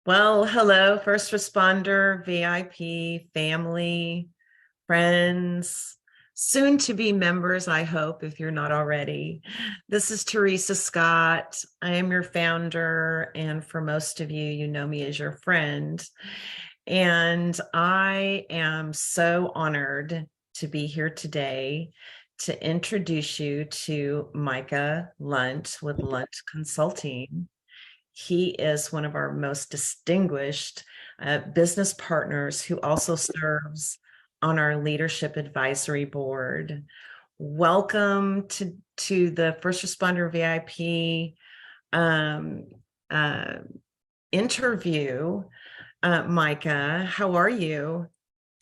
Well, hello, first responder, VIP, family, friends, soon to be members, I hope, if you're not already. This is Teresa Scott. I am your founder, and for most of you, you know me as your friend. And I am so honored to be here today to introduce you to Micah Lunt with Lunt Consulting. He is one of our most distinguished business partners who also serves on our leadership advisory board. Welcome to the First Responder VIP um, uh, interview. Micah, how are you?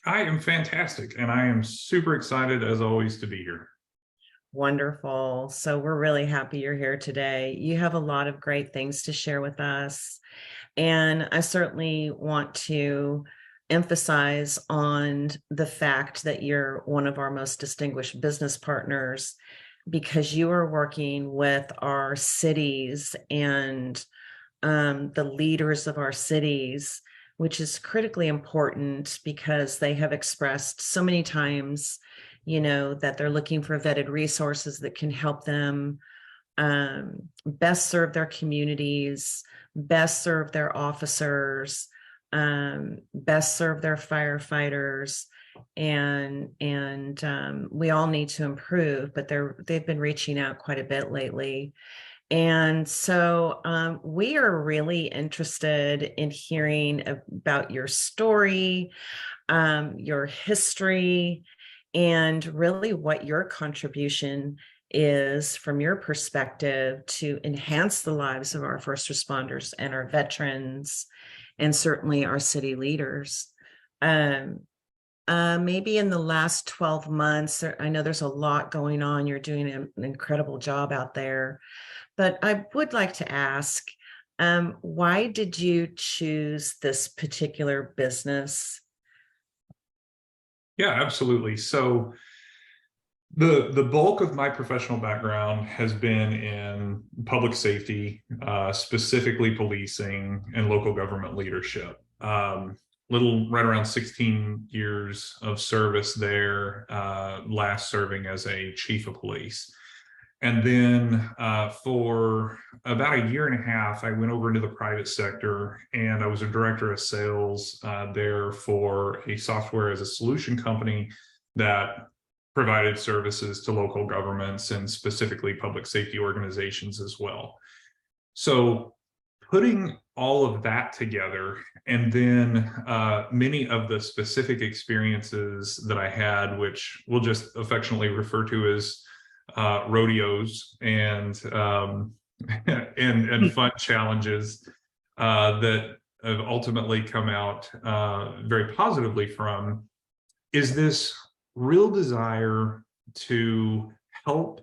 I am fantastic, and I am super excited as always to be here. Wonderful. So we're really happy you're here today. You have a lot of great things to share with us. And I certainly want to emphasize on the fact that you're one of our most distinguished business partners because you are working with our cities and the leaders of our cities, which is critically important because they have expressed so many times, that they're looking for vetted resources that can help them best serve their communities, best serve their officers, best serve their firefighters, and we all need to improve. But they've been reaching out quite a bit lately, and so we are really interested in hearing about your story, your history, and really what your contribution is from your perspective to enhance the lives of our first responders and our veterans, and certainly our city leaders. Um, Maybe in the last 12 months, I know there's a lot going on. You're doing an incredible job out there. But I would like to ask, why did you choose this particular business? Yeah, absolutely. So the bulk of my professional background has been in public safety, specifically policing and local government leadership. Little right around 16 years of service there, last serving as a chief of police. And then for about a year and a half, I went over into the private sector and I was a director of sales there for a software as a solution company that provided services to local governments and specifically public safety organizations as well. So putting all of that together, and then many of the specific experiences that I had, which we'll just affectionately refer to as rodeos and and fun challenges that have ultimately come out very positively from, is this real desire to help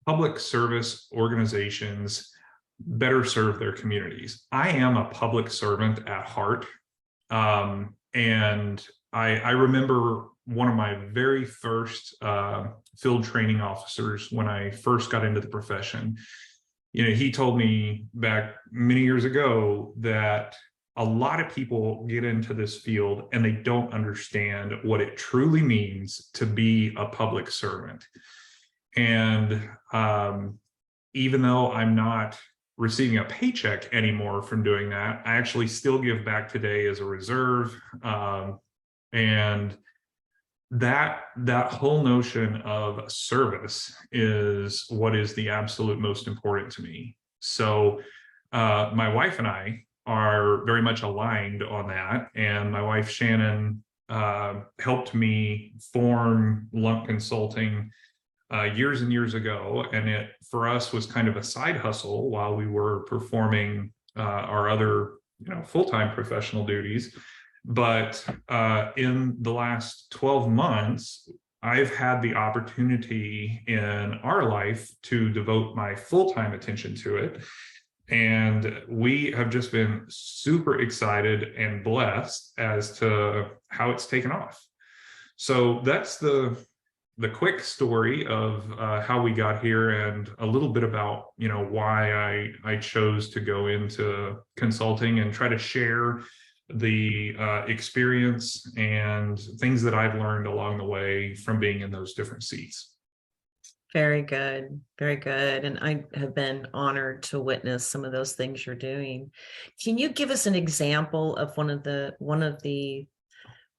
public service organizations better serve their communities. I am a public servant at heart. And I remember one of my very first field training officers when I first got into the profession. He told me back many years ago that a lot of people get into this field and they don't understand what it truly means to be a public servant. And even though I'm not receiving a paycheck anymore from doing that, I actually still give back today as a reserve. And that whole notion of service is what is the absolute most important to me. So my wife and I are very much aligned on that. And my wife, Shannon, helped me form Lunt Consulting years and years ago. And it, for us, was kind of a side hustle while we were performing our other, full-time professional duties. But in the last 12 months, I've had the opportunity in our life to devote my full-time attention to it. And we have just been super excited and blessed as to how it's taken off. So that's the the quick story of how we got here and a little bit about, why I chose to go into consulting and try to share the experience and things that I've learned along the way from being in those different seats. Very good. Very good. And I have been honored to witness some of those things you're doing. Can you give us an example of one of the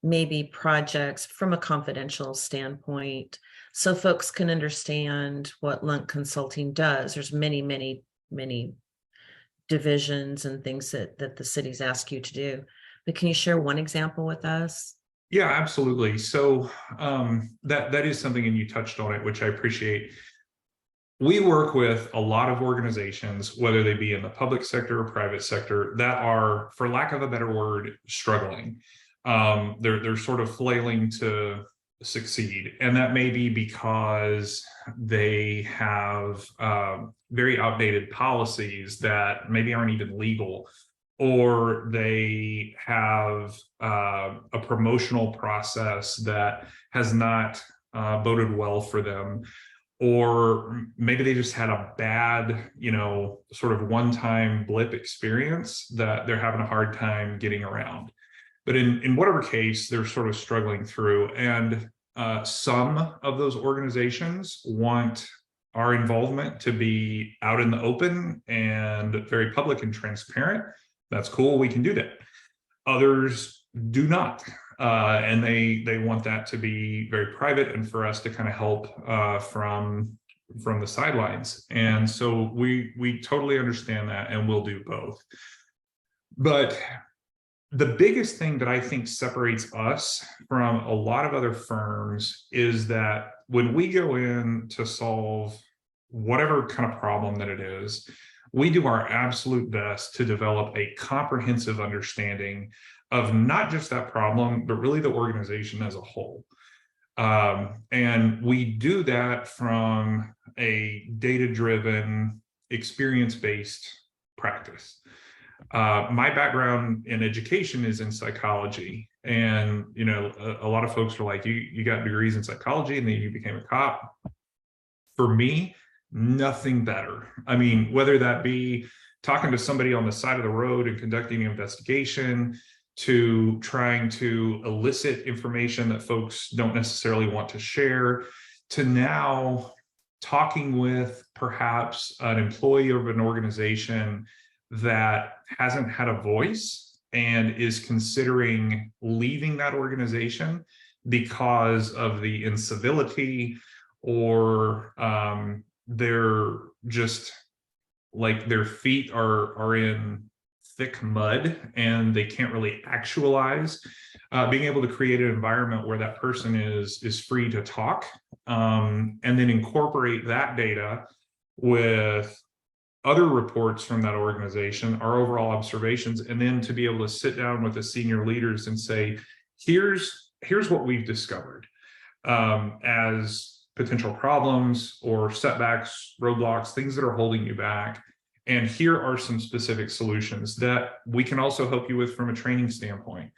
maybe projects from a confidential standpoint so folks can understand what Lunt Consulting does? There's many, many, many divisions and things that the cities ask you to do. But can you share one example with us? Yeah, absolutely. So that is something, and you touched on it, which I appreciate. We work with a lot of organizations, whether they be in the public sector or private sector, that are, for lack of a better word, struggling. They're sort of flailing to succeed, and that may be because they have very outdated policies that maybe aren't even legal, or they have a promotional process that has not boded well for them, or maybe they just had a bad, sort of one-time blip experience that they're having a hard time getting around. But in whatever case, they're sort of struggling through. And some of those organizations want our involvement to be out in the open and very public and transparent. That's cool. We can do that. Others do not. And they want that to be very private and for us to kind of help from the sidelines. And so we totally understand that, and we'll do both. But the biggest thing that I think separates us from a lot of other firms is that when we go in to solve whatever kind of problem that it is, we do our absolute best to develop a comprehensive understanding of not just that problem, but really the organization as a whole. And we do that from a data-driven, experience-based practice. My background in education is in psychology. And, a lot of folks are like, you got degrees in psychology and then you became a cop. For me, nothing better. I mean, whether that be talking to somebody on the side of the road and conducting an investigation, to trying to elicit information that folks don't necessarily want to share, to now talking with perhaps an employee of an organization that hasn't had a voice and is considering leaving that organization because of the incivility, or they're just like their feet are in thick mud and they can't really actualize. Being able to create an environment where that person is free to talk, and then incorporate that data with other reports from that organization, our overall observations, and then to be able to sit down with the senior leaders and say, here's what we've discovered as potential problems or setbacks, roadblocks, things that are holding you back. And here are some specific solutions that we can also help you with from a training standpoint.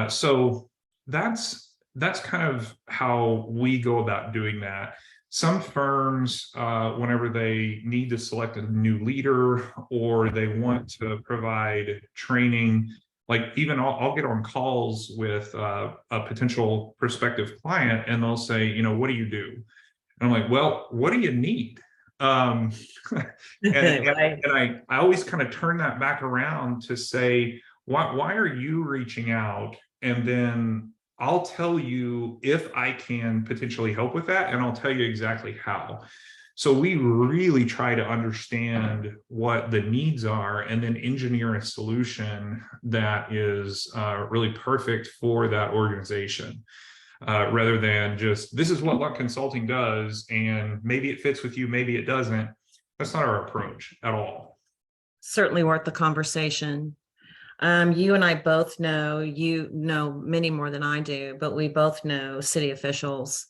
So that's kind of how we go about doing that. Some firms, whenever they need to select a new leader or they want to provide training, like even I'll get on calls with a potential prospective client, and they'll say, what do you do? And I'm like, well, what do you need? And, Right. and I always kind of turn that back around to say, why are you reaching out? And then I'll tell you if I can potentially help with that, and I'll tell you exactly how. So we really try to understand what the needs are and then engineer a solution that is really perfect for that organization. Rather than just, this is what Lunt Consulting does, and maybe it fits with you, maybe it doesn't. That's not our approach at all. Certainly worth the conversation. You and I both know, you know many more than I do, but we both know city officials,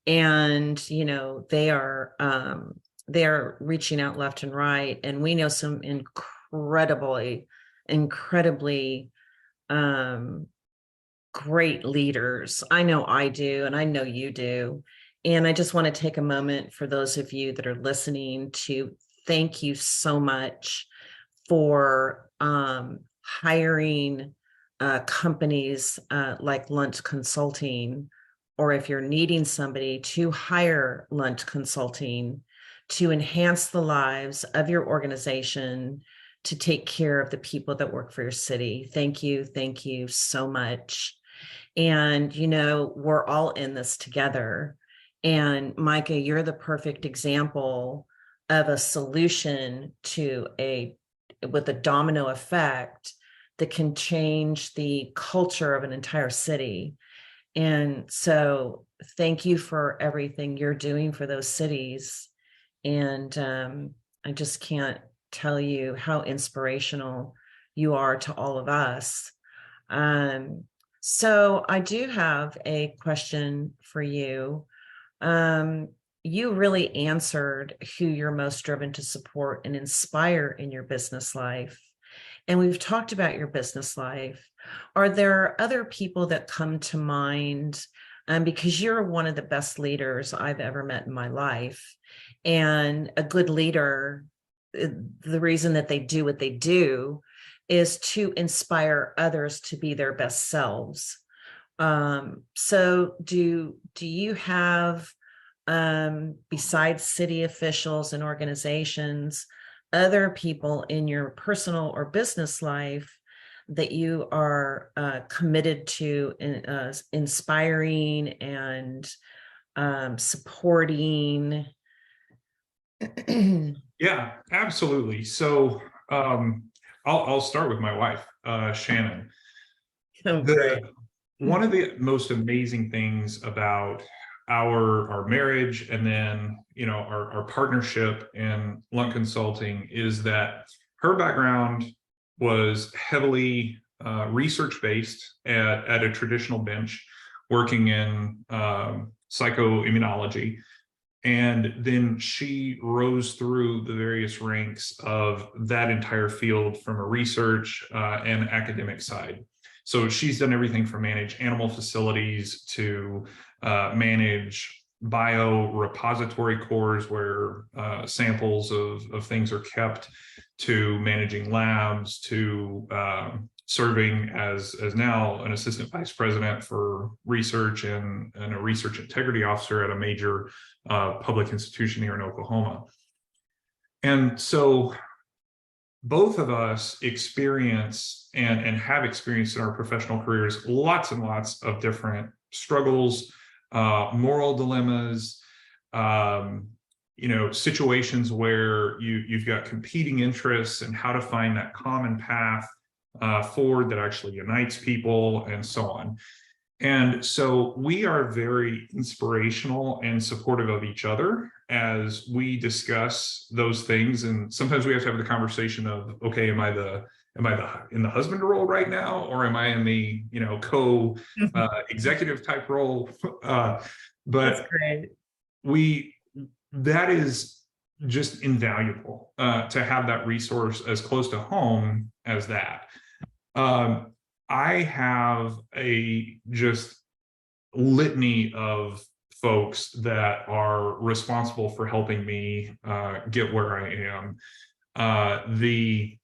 and they are reaching out left and right, and we know some incredibly great leaders. I know I do, and I know you do. And I just want to take a moment for those of you that are listening to thank you so much for hiring companies like Lunt Consulting, or if you're needing somebody to hire Lunt Consulting to enhance the lives of your organization, to take care of the people that work for your city. Thank you so much. And, we're all in this together. And Micah, you're the perfect example of a solution with a domino effect that can change the culture of an entire city. And so thank you for everything you're doing for those cities. And I just can't tell you how inspirational you are to all of us. Um, so I do have a question for you. Um, you really answered who you're most driven to support and inspire in your business life. And we've talked about your business life. Are there other people that come to mind? Because you're one of the best leaders I've ever met in my life. And a good leader, the reason that they do what they do is to inspire others to be their best selves. So do you have, besides city officials and organizations, other people in your personal or business life that you are committed to inspiring and supporting? Yeah, absolutely. So I'll start with my wife, Shannon. Oh, great. The one of the most amazing things about our marriage, and then our partnership in Lunt Consulting, is that her background was heavily research based at a traditional bench, working in psychoimmunology. And then she rose through the various ranks of that entire field from a research and academic side. So she's done everything from manage animal facilities to manage biorepository cores where samples of things are kept, to managing labs, to serving as now an assistant vice president for research and a research integrity officer at a major public institution here in Oklahoma. And so both of us experience and have experienced in our professional careers lots and lots of different struggles, moral dilemmas, situations where you've got competing interests and how to find that common path forward that actually unites people, and so on. And so we are very inspirational and supportive of each other as we discuss those things. And sometimes we have to have the conversation of, okay, am I in the husband role right now, or am I in the co executive type role? That's But great. that is just invaluable to have that resource as close to home as that. I have a just litany of folks that are responsible for helping me get where I am. The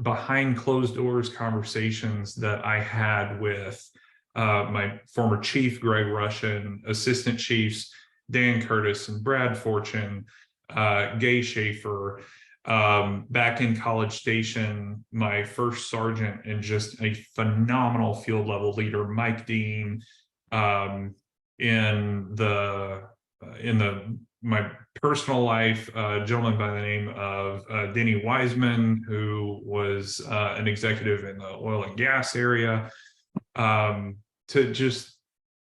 behind closed doors conversations that I had with my former chief, Greg Russian, assistant chiefs, Dan Curtis and Brad Fortune, Gay Schaefer, back in College Station, my first sergeant and just a phenomenal field level leader, Mike Dean, in my personal life, a gentleman by the name of Denny Wiseman, who was an executive in the oil and gas area, to just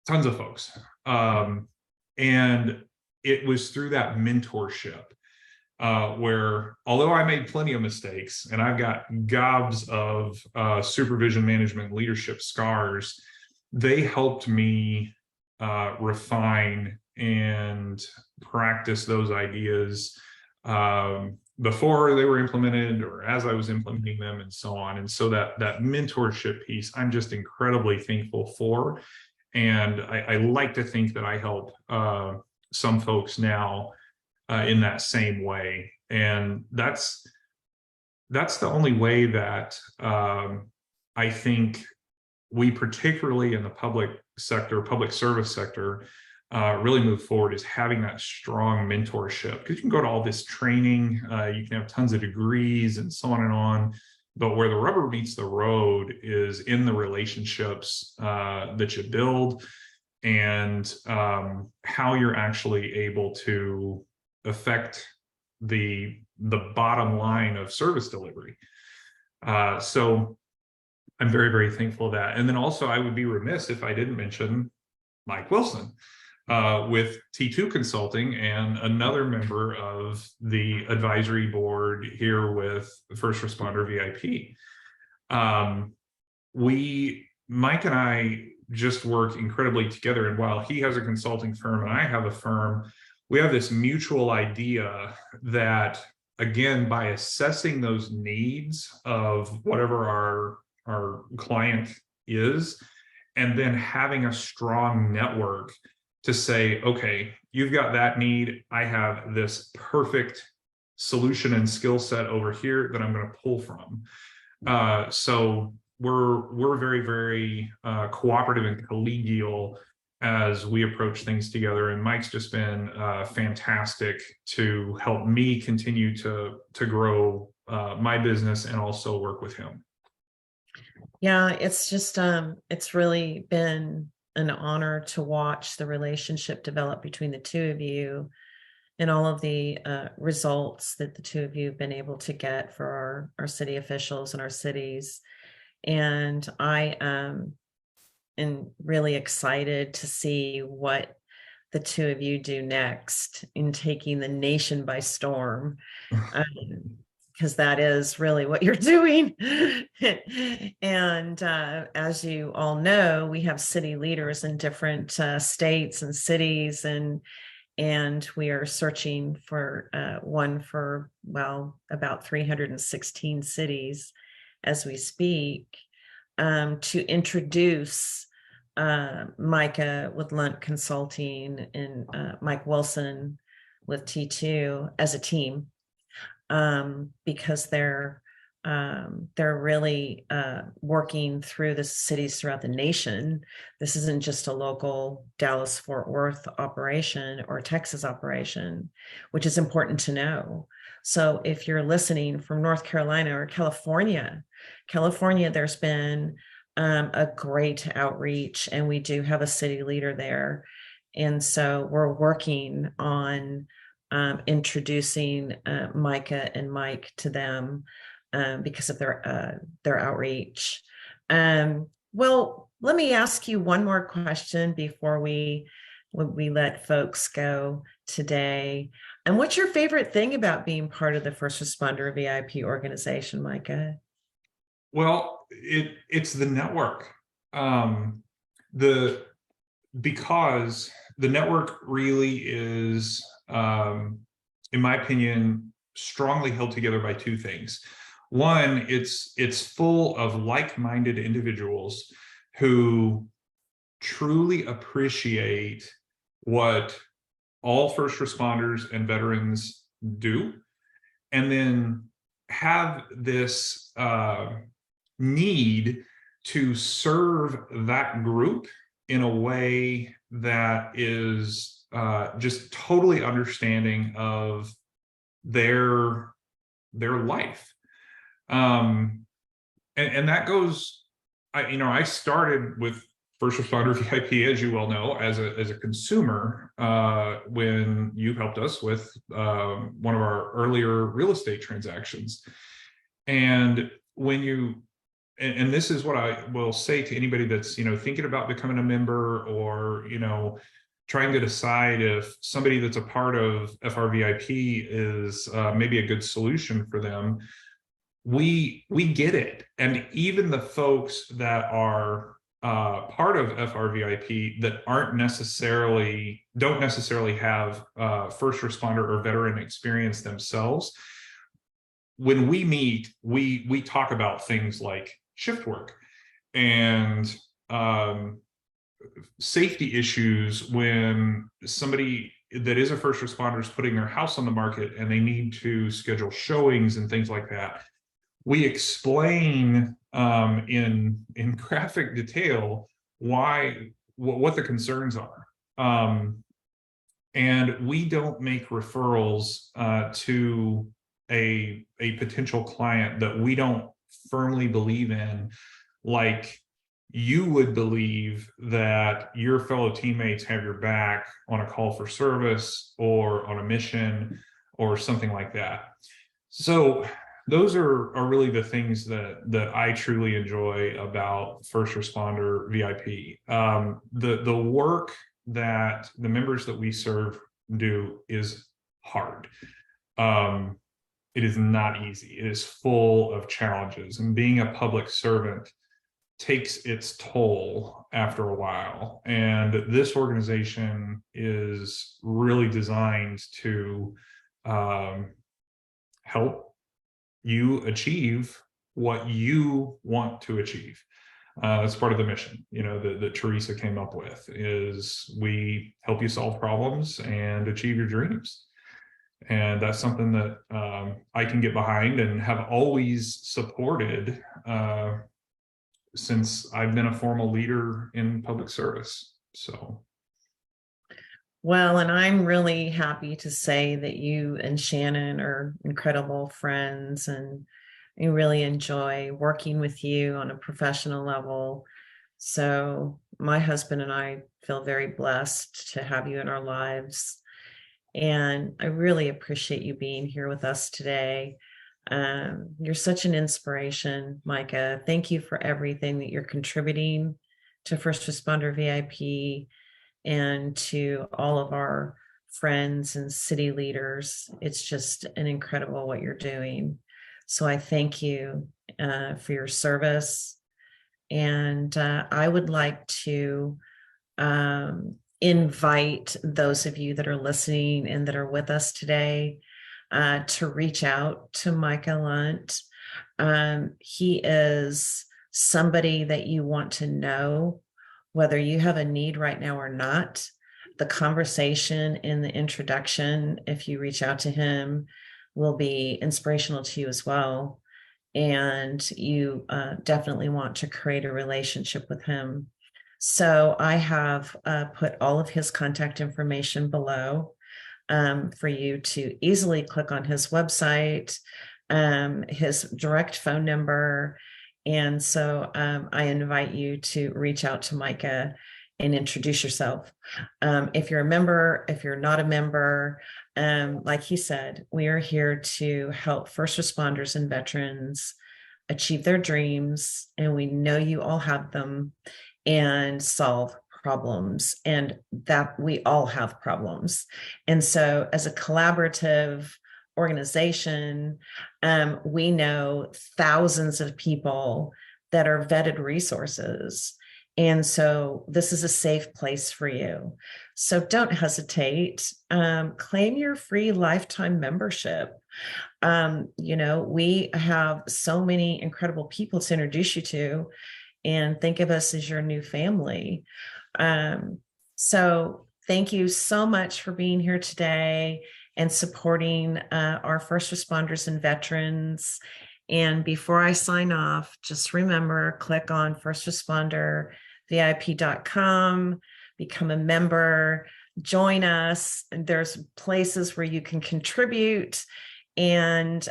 tons of folks. And it was through that mentorship where, although I made plenty of mistakes and I've got gobs of supervision, management, leadership scars, they helped me refine and practice those ideas before they were implemented or as I was implementing them, and so on. And so that mentorship piece, I'm just incredibly thankful for. And I like to think that I help some folks now in that same way. And that's the only way that I think we, particularly in the public sector, public service sector, really move forward, is having that strong mentorship. Because you can go to all this training, you can have tons of degrees and so on and on. But where the rubber meets the road is in the relationships that you build, and how you're actually able to affect the bottom line of service delivery. So I'm very, very thankful of that. And then also, I would be remiss if I didn't mention Mike Wilson with T2 Consulting, and another member of the advisory board here with First Responder VIP. Mike and I just work incredibly together. And while he has a consulting firm and I have a firm, we have this mutual idea that, again, by assessing those needs of whatever our client is, and then having a strong network to say, okay, you've got that need, I have this perfect solution and skill set over here that I'm going to pull from. So we're very, very cooperative and collegial as we approach things together. And Mike's just been fantastic to help me continue to grow my business and also work with him. Yeah, it's just it's really been an honor to watch the relationship develop between the two of you, and all of the results that the two of you have been able to get for our city officials and our cities. And I am really excited to see what the two of you do next in taking the nation by storm. Because that is really what you're doing. And as you all know, we have city leaders in different states and cities, and we are searching for one for, well, about 316 cities as we speak, to introduce Micah with Lunt Consulting and Mike Wilson with T2 as a team. Because they're really working through the cities throughout the nation. This isn't just a local Dallas-Fort Worth operation or Texas operation, which is important to know. So if you're listening from North Carolina or California, there's been a great outreach, and we do have a city leader there. And so we're working on introducing Micah and Mike to them because of their outreach. Well, let me ask you one more question before we let folks go today. And what's your favorite thing about being part of the First Responder VIP organization, Micah? Well, it's the network. Because the network really is, in my opinion, strongly held together by two things. One, it's full of like-minded individuals who truly appreciate what all first responders and veterans do, and then have this need to serve that group in a way that is just totally understanding of their life. And that goes, I started with First Responder VIP, as you well know, as a consumer when you helped us with one of our earlier real estate transactions. And and this is what I will say to anybody that's thinking about becoming a member, or trying to decide if somebody that's a part of FRVIP is maybe a good solution for them. We get it. And even the folks that are part of FRVIP that don't necessarily have first responder or veteran experience themselves, when we meet, we talk about things like shift work and safety issues when somebody that is a first responder is putting their house on the market and they need to schedule showings and things like that. We explain in graphic detail what the concerns are. And we don't make referrals to a potential client that we don't firmly believe in, like you would believe that your fellow teammates have your back on a call for service or on a mission or something like that. So those are really the things that I truly enjoy about first responder VIP. The work that the members that we serve do is hard. It is not easy. It is full of challenges, and being a public servant takes its toll after a while. And this organization is really designed to help you achieve what you want to achieve. That's part of the mission, that Teresa came up with, is we help you solve problems and achieve your dreams. And that's something that I can get behind and have always supported since I've been a formal leader in public service. So. Well, and I'm really happy to say that you and Shannon are incredible friends, and I really enjoy working with you on a professional level. So my husband and I feel very blessed to have you in our lives. And I really appreciate you being here with us today. You're such an inspiration, Micah. Thank you for everything that you're contributing to First Responder VIP and to all of our friends and city leaders. It's just an incredible what you're doing. So I thank you for your service. And I would like to invite those of you that are listening and that are with us today to reach out to Micah Lunt. He is somebody that you want to know, whether you have a need right now or not. The conversation in the introduction, if you reach out to him, will be inspirational to you as well. And you definitely want to create a relationship with him. So I have put all of his contact information below for you to easily click on his website, his direct phone number. And so I invite you to reach out to Micah and introduce yourself. If you're a member, if you're not a member, like he said, we are here to help first responders and veterans achieve their dreams. And we know you all have them, and solve problems, and that we all have problems. And so as a collaborative organization, we know thousands of people that are vetted resources. And so this is a safe place for you. So don't hesitate. Claim your free lifetime membership. We have so many incredible people to introduce you to, and think of us as your new family. So thank you so much for being here today and supporting our first responders and veterans. And before I sign off, just remember, click on firstrespondervip.com, become a member, join us. There's places where you can contribute, and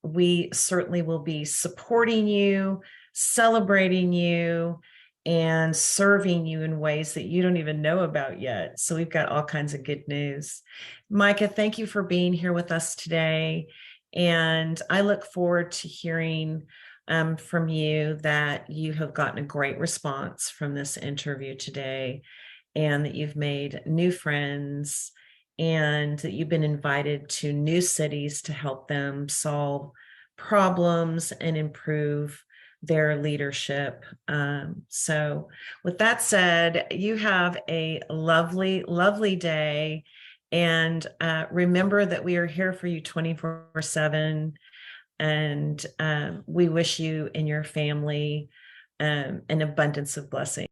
we certainly will be supporting you, celebrating you, and serving you in ways that you don't even know about yet. So we've got all kinds of good news. Micah, thank you for being here with us today. And I look forward to hearing from you that you have gotten a great response from this interview today, and that you've made new friends, and that you've been invited to new cities to help them solve problems and improve their leadership. So with that said, you have a lovely, lovely day. And remember that we are here for you 24/7. And we wish you and your family an abundance of blessings.